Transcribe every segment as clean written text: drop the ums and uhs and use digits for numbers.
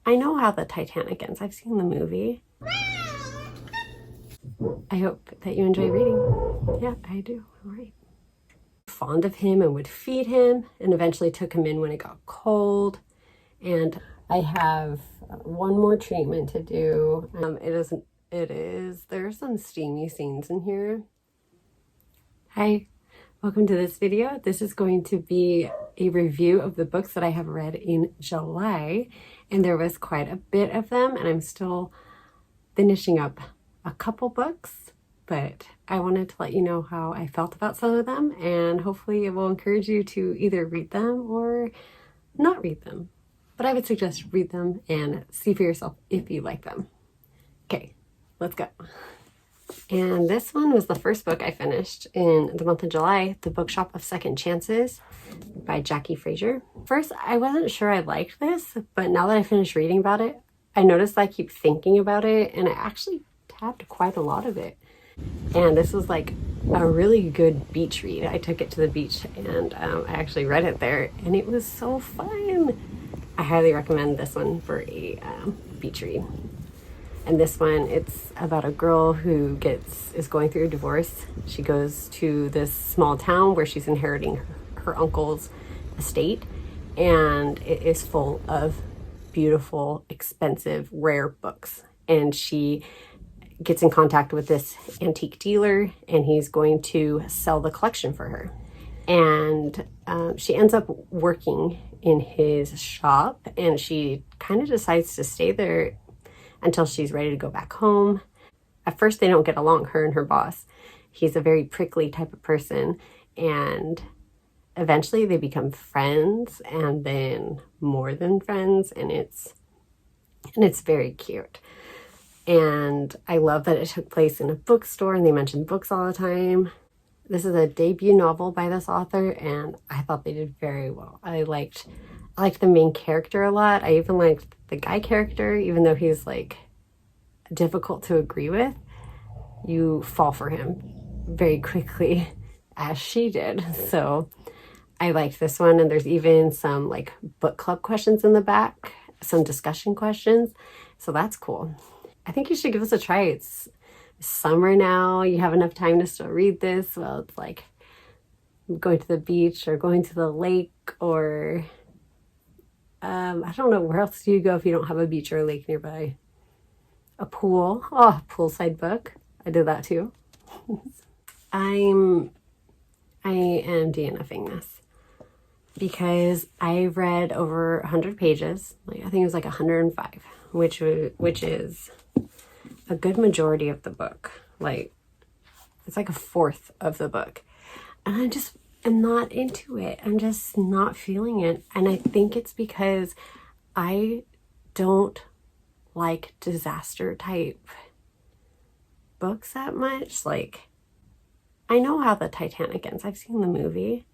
I know how the Titanic ends. I've seen the movie. I hope that you enjoy reading. Yeah, I do. All right. Fond of him and would feed him, and eventually took him in when it got cold. And I have one more treatment to do. There's some steamy scenes in here. Hi, welcome to this video. This is going to be a review of the books that I have read in July, and there was quite a bit of them, and I'm still finishing up a couple books, but I wanted to let you know how I felt about some of them, and hopefully it will encourage you to either read them or not read them. But I would suggest read them and see for yourself if you like them. Okay, let's go. And this one was the first book I finished in the month of July, The Bookshop of Second Chances by Jackie Fraser. First, I wasn't sure I liked this, but now that I finished reading about it, I noticed I keep thinking about it, and I actually tabbed quite a lot of it. And this was like a really good beach read. I took it to the beach and I actually read it there, and it was so fun. I highly recommend this one for a beach read. And this one, it's about a girl who is going through a divorce. She goes to this small town where she's inheriting her uncle's estate, and it is full of beautiful, expensive, rare books. And she gets in contact with this antique dealer, and he's going to sell the collection for her. And she ends up working in his shop, and she kind of decides to stay there until she's ready to go back home. At first, they don't get along, her and her boss. He's a very prickly type of person, and eventually they become friends, and then more than friends, and it's very cute. And I love that it took place in a bookstore, and they mentioned books all the time. This is a debut novel by this author, and I thought they did very well. I liked the main character a lot. I even liked the guy character, even though he's like difficult to agree with. You fall for him very quickly, as she did. So I liked this one, and there's even some like book club questions in the back, some discussion questions. So that's cool. I think you should give this a try. It's summer now. You have enough time to still read this. Well, it's like going to the beach or going to the lake, or I don't know, where else do you go if you don't have a beach or a lake nearby? A pool. Oh, poolside book. I did that too. I am DNFing this because I read over 100 pages. Like, I think it was like 105, which is a good majority of the book. Like, it's like a fourth of the book. And I'm not into it. I'm just not feeling it. And I think it's because I don't like disaster type books that much. Like, I know how the Titanic ends. I've seen the movie.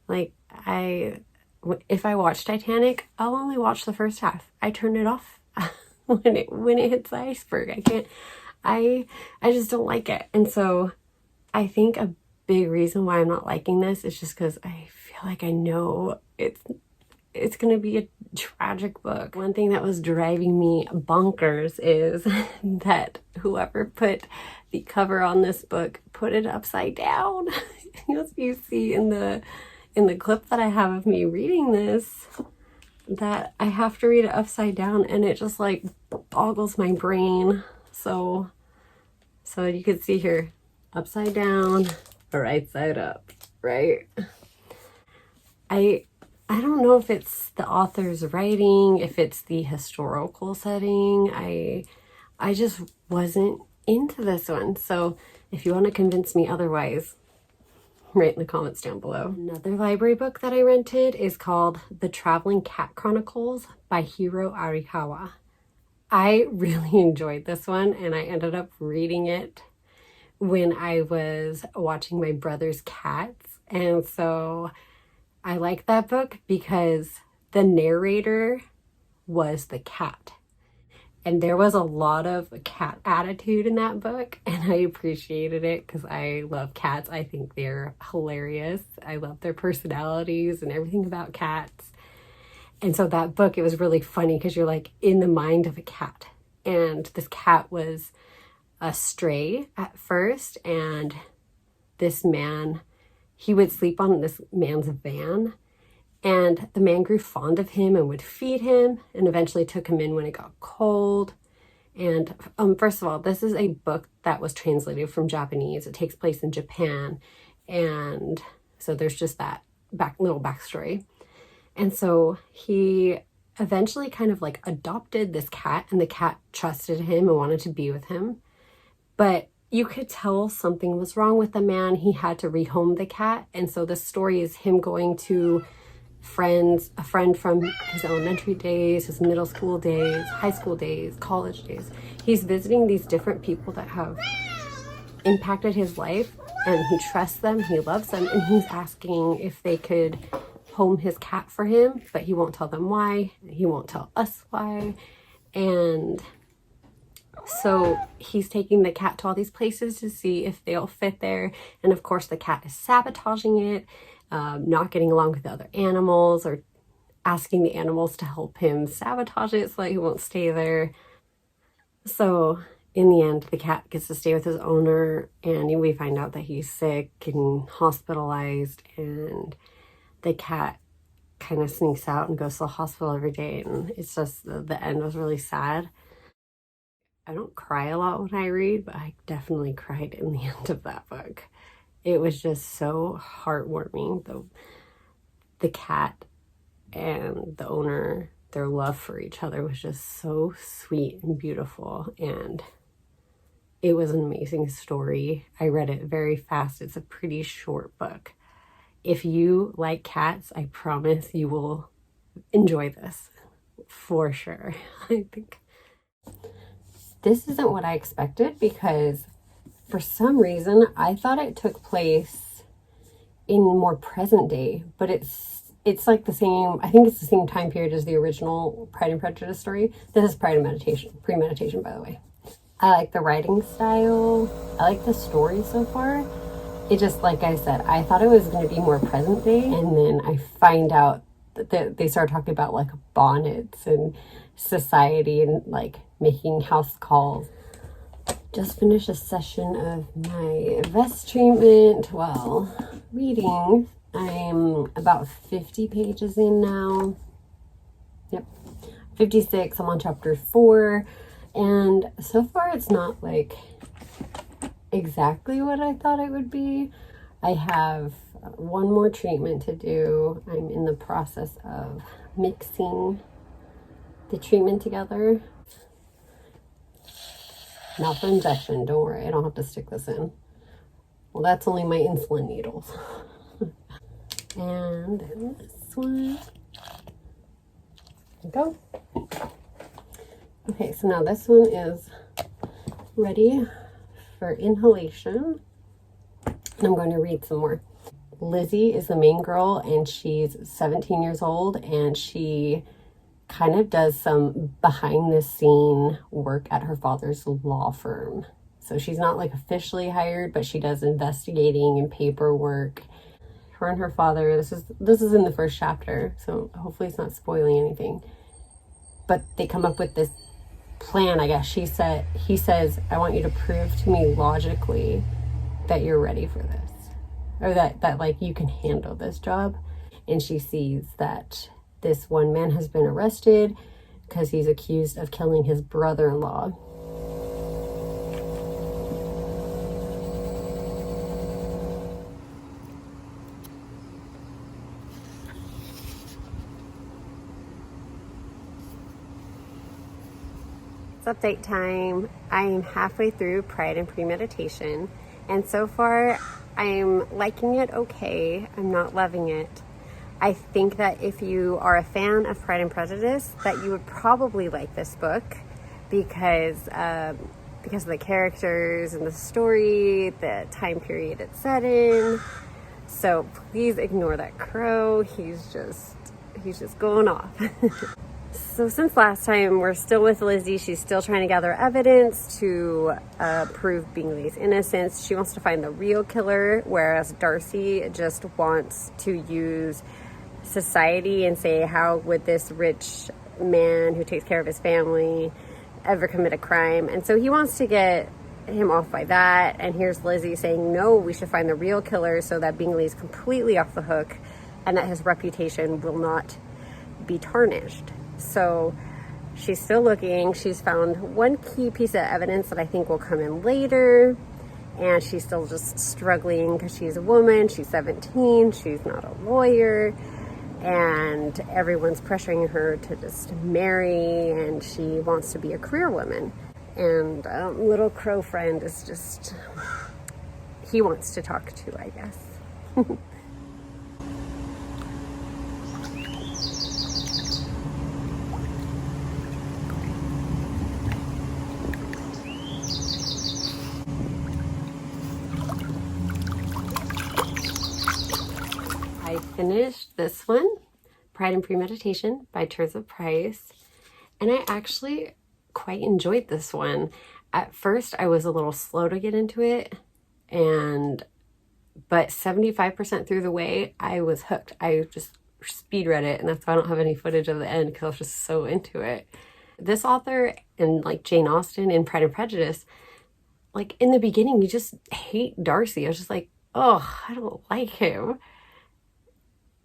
Like, if I watch Titanic, I'll only watch the first half. I turn it off when it hits the iceberg. I just don't like it. And so I think a big reason why I'm not liking this is just because I feel like I know it's gonna be a tragic book. One thing that was driving me bonkers is that whoever put the cover on this book put it upside down. As you see in the clip that I have of me reading this, that I have to read it upside down, and it just like boggles my brain. So you can see here, upside down, right side up, right? I don't know if it's the author's writing, if it's the historical setting. I just wasn't into this one. So if you want to convince me otherwise, write in the comments down below. Another library book that I rented is called The Traveling Cat Chronicles by Hiro Arikawa. I really enjoyed this one, and I ended up reading it when I was watching my brother's cats. And so I like that book because the narrator was the cat. And there was a lot of cat attitude in that book, and I appreciated it because I love cats. I think they're hilarious. I love their personalities and everything about cats. And so that book, it was really funny because you're like in the mind of a cat. And this cat was a stray at first. And this man, he would sleep on this man's van. And the man grew fond of him and would feed him and eventually took him in when it got cold. And first of all, this is a book that was translated from Japanese. It takes place in Japan. And so there's just that little backstory. And so he eventually kind of like adopted this cat, and the cat trusted him and wanted to be with him. But you could tell something was wrong with the man. He had to rehome the cat. And so this story is him going to a friend from his elementary days, his middle school days, high school days, college days. He's visiting these different people that have impacted his life, and he trusts them, he loves them, and he's asking if they could home his cat for him, but he won't tell them why. He won't tell us why. And so he's taking the cat to all these places to see if they'll fit there. And of course the cat is sabotaging it, not getting along with the other animals, or asking the animals to help him sabotage it so that he won't stay there. So in the end, the cat gets to stay with his owner, and we find out that he's sick and hospitalized, and the cat kind of sneaks out and goes to the hospital every day. And it's just, the end was really sad. I don't cry a lot when I read, but I definitely cried in the end of that book. It was just so heartwarming. The cat and the owner, their love for each other was just so sweet and beautiful. And it was an amazing story. I read it very fast. It's a pretty short book. If you like cats, I promise you will enjoy this for sure. I think this isn't what I expected, because for some reason I thought it took place in more present day, but it's like the same, I think it's the same time period as the original Pride and Prejudice story. This is Premeditation, by the way. I like the writing style. I like the story so far. It just, like I said, I thought it was going to be more present day, and then I find out that they start talking about like bonnets and society and like making house calls. Just finished a session of my vest treatment while reading. I'm about 50 pages in now. Yep, 56. I'm on chapter 4, and so far it's not like exactly what I thought it would be. I have one more treatment to do. I'm in the process of mixing the treatment together. Not for injection, don't worry, I don't have to stick this in. Well, that's only my insulin needles. And then this one. There we go. Okay, so now this one is ready for inhalation, and I'm going to read some more. Lizzie is the main girl, and she's 17 years old, and she kind of does some behind the scene work at her father's law firm. So she's not like officially hired, but she does investigating and paperwork. Her and her father, this is in the first chapter, so hopefully it's not spoiling anything, but they come up with this plan, I guess. He says, I want you to prove to me logically that you're ready for this, or that like you can handle this job. And she sees that this one man has been arrested because he's accused of killing his brother-in-law. It's update time. I am halfway through Pride and Premeditation, and so far I'm liking it okay. I'm not loving it. I think that if you are a fan of Pride and Prejudice, that you would probably like this book because of the characters and the story, the time period it's set in. So please ignore that crow. He's just going off. So since last time, we're still with Lizzie. She's still trying to gather evidence to prove Bingley's innocence. She wants to find the real killer, whereas Darcy just wants to use society and say, how would this rich man who takes care of his family ever commit a crime? And so he wants to get him off by that. And here's Lizzie saying, no, we should find the real killer so that Bingley is completely off the hook and that his reputation will not be tarnished. So she's still looking. She's found one key piece of evidence that I think will come in later. And she's still just struggling because she's a woman. She's 17. She's not a lawyer. And everyone's pressuring her to just marry. And she wants to be a career woman. And little crow friend is just, he wants to talk to, I guess. I finished this one, Pride and Premeditation by Teresa Price. And I actually quite enjoyed this one. At first, I was a little slow to get into it, but 75% through the way, I was hooked. I just speed read it, and that's why I don't have any footage of the end, because I was just so into it. This author and like Jane Austen in Pride and Prejudice, like in the beginning, you just hate Darcy. I was just like, oh, I don't like him.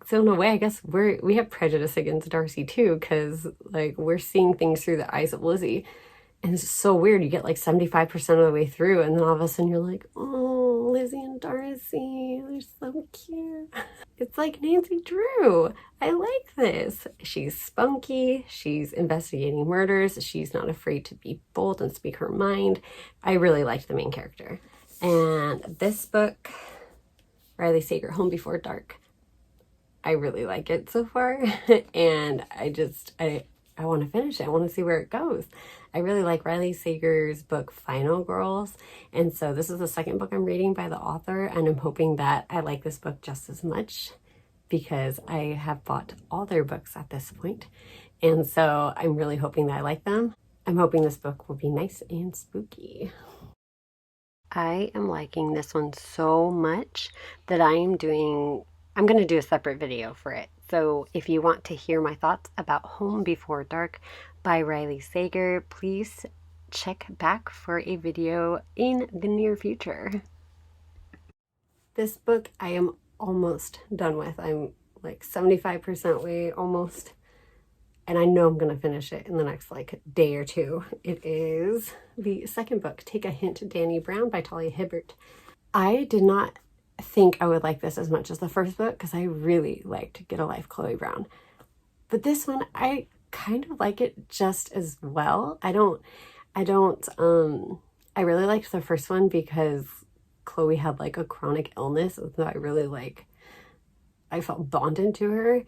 So in a way, I guess we have prejudice against Darcy too, because like we're seeing things through the eyes of Lizzie. And it's so weird. You get like 75% of the way through, and then all of a sudden you're like, oh, Lizzie and Darcy, they're so cute. It's like Nancy Drew. I like this. She's spunky. She's investigating murders. She's not afraid to be bold and speak her mind. I really liked the main character. And this book, Riley Sager, Home Before Dark, I really like it so far. And I want to finish it. I want to see where it goes. I really like Riley Sager's book, Final Girls. And so this is the second book I'm reading by the author. And I'm hoping that I like this book just as much, because I have bought all their books at this point. And so I'm really hoping that I like them. I'm hoping this book will be nice and spooky. I am liking this one so much that I'm going to do a separate video for it. So if you want to hear my thoughts about Home Before Dark by Riley Sager, please check back for a video in the near future. This book I am almost done with. I'm like 75% way almost. And I know I'm going to finish it in the next like day or two. It is the second book, Take a Hint, Dani Brown by Talia Hibbert. I did not think I would like this as much as the first book, because I really liked Get a Life, Chloe Brown. But this one, I kind of like it just as well. I really liked the first one because Chloe had like a chronic illness, so I felt bonded to her.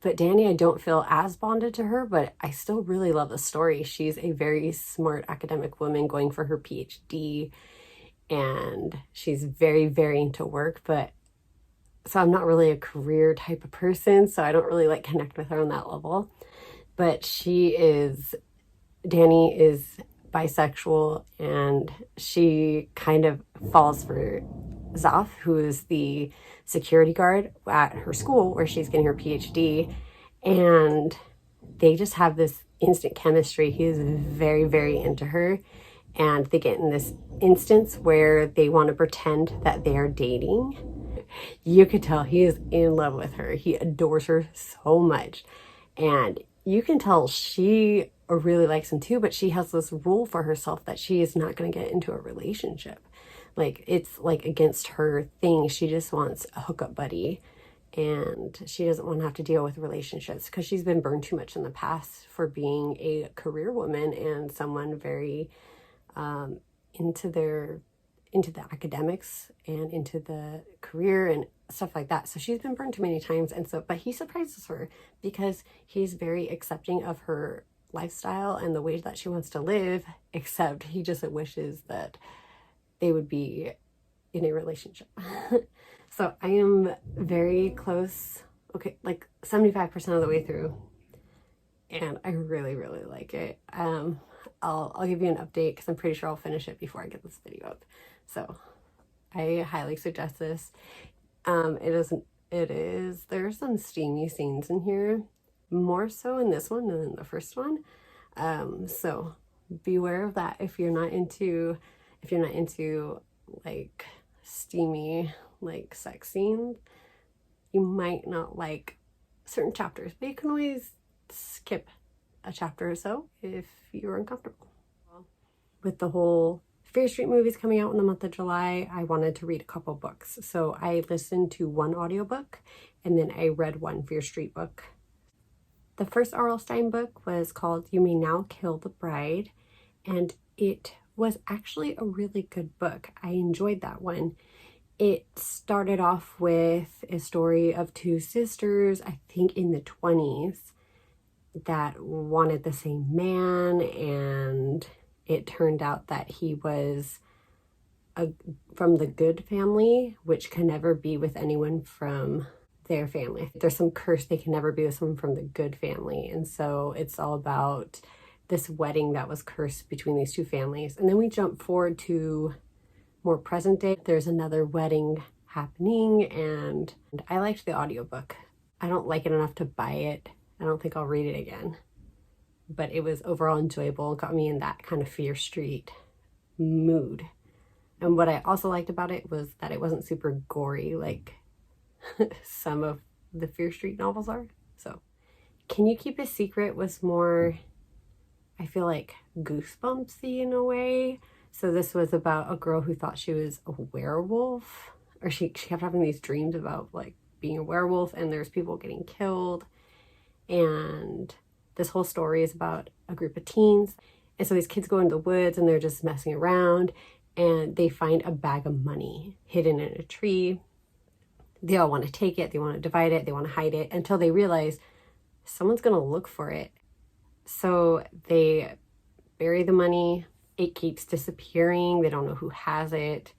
But Dani, I don't feel as bonded to her, but I still really love the story. She's a very smart academic woman going for her PhD, and she's very, very into work, so I'm not really a career type of person, so I don't really like connect with her on that level. But Dani is bisexual, and she kind of falls for Zaf, who is the security guard at her school where she's getting her PhD, and they just have this instant chemistry. He is very, very into her, and they get in this instance where they want to pretend that they are dating. You could tell he is in love with her. He adores her so much, and you can tell she really likes him too, but she has this rule for herself that she is not going to get into a relationship. Like, it's like against her thing. She just wants a hookup buddy, and she doesn't want to have to deal with relationships because she's been burned too much in the past for being a career woman and someone very into the academics and into the career and stuff like that. So she's been burned too many times. But he surprises her because he's very accepting of her lifestyle and the way that she wants to live, except he just wishes that they would be in a relationship. So I am very close, like 75% of the way through, and I really, really like it. I'll give you an update because I'm pretty sure I'll finish it before I get this video up. So I highly suggest this. It is it is. There are some steamy scenes in here, more so in this one than in the first one. So beware of that if you're not into like steamy like sex scenes. You might not like certain chapters, but you can always skip a chapter or so if you're uncomfortable. With the whole Fear Street movies coming out in the month of July, I wanted to read a couple books. So I listened to one audiobook and then I read one Fear Street book. The first R.L. Stine book was called You May Now Kill the Bride, and it was actually a really good book. I enjoyed that one. It started off with a story of two sisters, I think in the 20s, that wanted the same man, and it turned out that he was from the good family, which can never be with anyone from their family. There's some curse, they can never be with someone from the good family. And so it's all about this wedding that was cursed between these two families. And then we jump forward to more present day. There's another wedding happening, and I liked the audiobook. I don't like it enough to buy it. I don't think I'll read it again. But it was overall enjoyable. It got me in that kind of Fear Street mood. And what I also liked about it was that it wasn't super gory like some of the Fear Street novels are. So Can You Keep a Secret was more, I feel like, goosebumpsy in a way. So this was about a girl who thought she was a werewolf, or she kept having these dreams about like being a werewolf, and there's people getting killed. And this whole story is about a group of teens. And so these kids go into the woods and they're just messing around, and they find a bag of money hidden in a tree. They all want to take it, they want to divide it, they want to hide it, until they realize someone's going to look for it. So they bury the money. It keeps disappearing. They don't know who has it.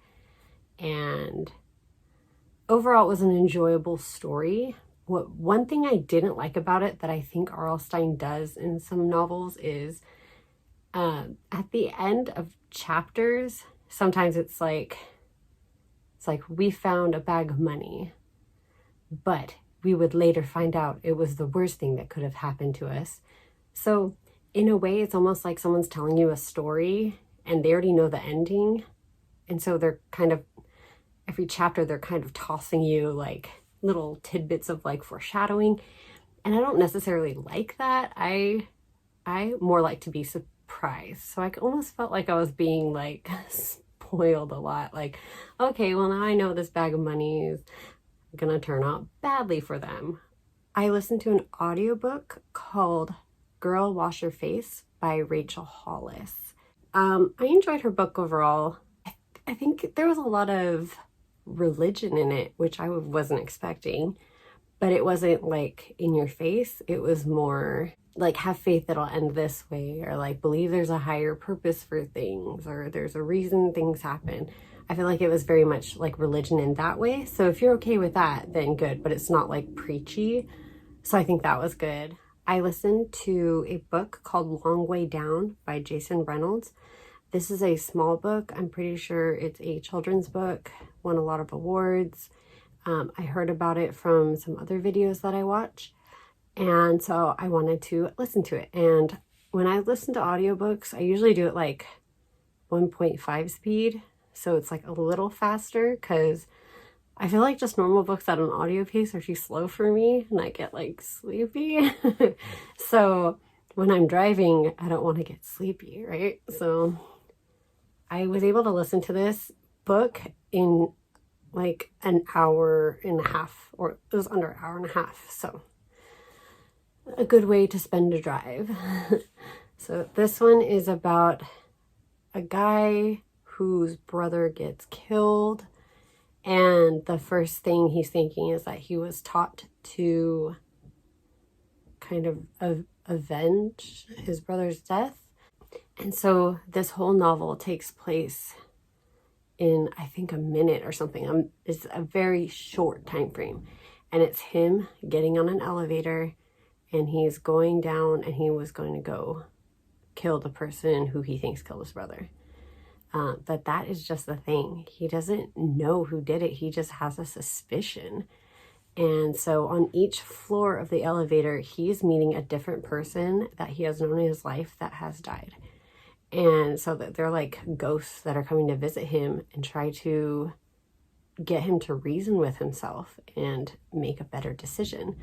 And overall, it was an enjoyable story. One thing I didn't like about it that I think R.L. Stine does in some novels is at the end of chapters, sometimes it's like we found a bag of money, but we would later find out it was the worst thing that could have happened to us. So in a way, it's almost like someone's telling you a story and they already know the ending. And so they're kind of, every chapter, they're kind of tossing you like little tidbits of like foreshadowing. And I don't necessarily like that. I more like to be surprised. So I almost felt like I was being like spoiled a lot. Like, okay, well now I know this bag of money is gonna turn out badly for them. I listened to an audiobook called Girl Wash Your Face by Rachel Hollis. I enjoyed her book overall. I think there was a lot of religion in it, which I wasn't expecting, but it wasn't like in your face. It was more like, have faith it'll end this way, or like believe there's a higher purpose for things, or there's a reason things happen. I feel like it was very much like religion in that way. So if you're okay with that, then good, but it's not like preachy. So I think that was good. I listened to a book called Long Way Down by Jason Reynolds. This is a small book. I'm pretty sure it's a children's book, won a lot of awards. I heard about it from some other videos that I watch. And so I wanted to listen to it. And when I listen to audiobooks, I usually do it like 1.5 speed. So it's like a little faster, because I feel like just normal books at an audio pace are too slow for me and I get like sleepy. So when I'm driving, I don't want to get sleepy, right? So I was able to listen to this book in like an hour and a half, or it was under an hour and a half. So a good way to spend a drive. So this one is about a guy whose brother gets killed, and the first thing he's thinking is that he was taught to kind of avenge his brother's death. And so this whole novel takes place in, I think, a minute or something. It's a very short time frame, and it's him getting on an elevator, and he's going down, and he was going to go kill the person who he thinks killed his brother. But that is just the thing. He doesn't know who did it. He just has a suspicion. And so on each floor of the elevator, he's meeting a different person that he has known in his life that has died. And so that they're like ghosts that are coming to visit him and try to get him to reason with himself and make a better decision.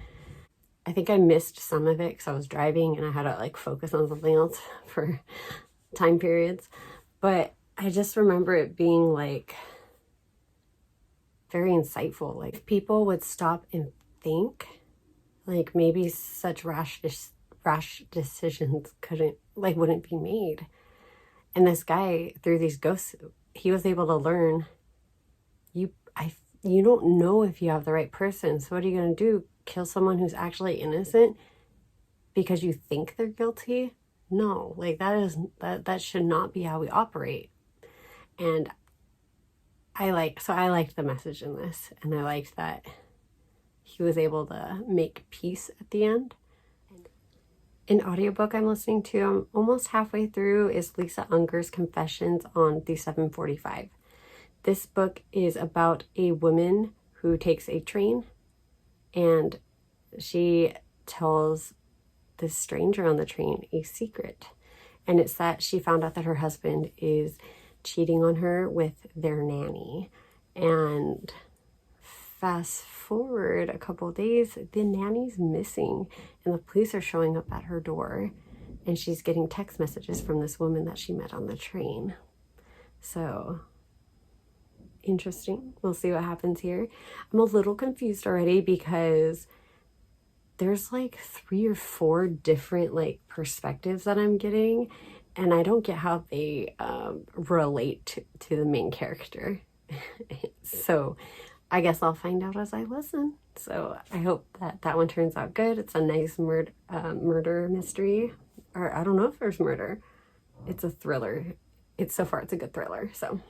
I think I missed some of it because I was driving and I had to like focus on something else for time periods. But I just remember it being like very insightful. Like people would stop and think, like maybe such rash decisions wouldn't be made. And this guy, through these ghosts, he was able to learn, you don't know if you have the right person. So what are you going to do? Kill someone who's actually innocent because you think they're guilty? No, like that should not be how we operate. And I liked the message in this, and I liked that he was able to make peace at the end. An audiobook I'm listening to, I'm almost halfway through, is Lisa Unger's Confessions on the 745. This book is about a woman who takes a train, and she tells this stranger on the train a secret. And it's that she found out that her husband is cheating on her with their nanny. And fast forward a couple of days, the nanny's missing, and the police are showing up at her door, and she's getting text messages from this woman that she met on the train. So interesting. We'll see what happens here. I'm a little confused already because there's like 3 or 4 different like perspectives that I'm getting, and I don't get how they relate to the main character. So I guess I'll find out as I listen. So I hope that one turns out good. It's a nice murder mystery, or I don't know if there's murder. It's a thriller. So far it's a good thriller. So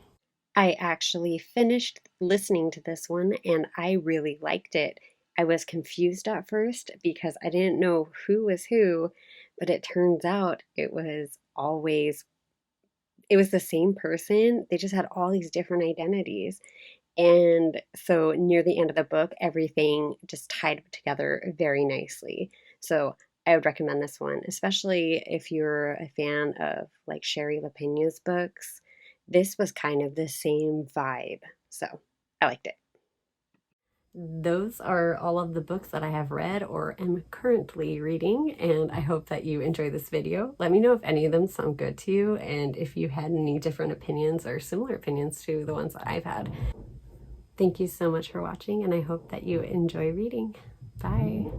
I actually finished listening to this one and I really liked it. I was confused at first because I didn't know who was who, but it turns out it was the same person. They just had all these different identities. And so near the end of the book, everything just tied together very nicely. So I would recommend this one, especially if you're a fan of like Shari LaPeña's books. This was kind of the same vibe. So I liked it. Those are all of the books that I have read or am currently reading, and I hope that you enjoy this video. Let me know if any of them sound good to you, and if you had any different opinions or similar opinions to the ones that I've had. Thank you so much for watching, and I hope that you enjoy reading. Bye.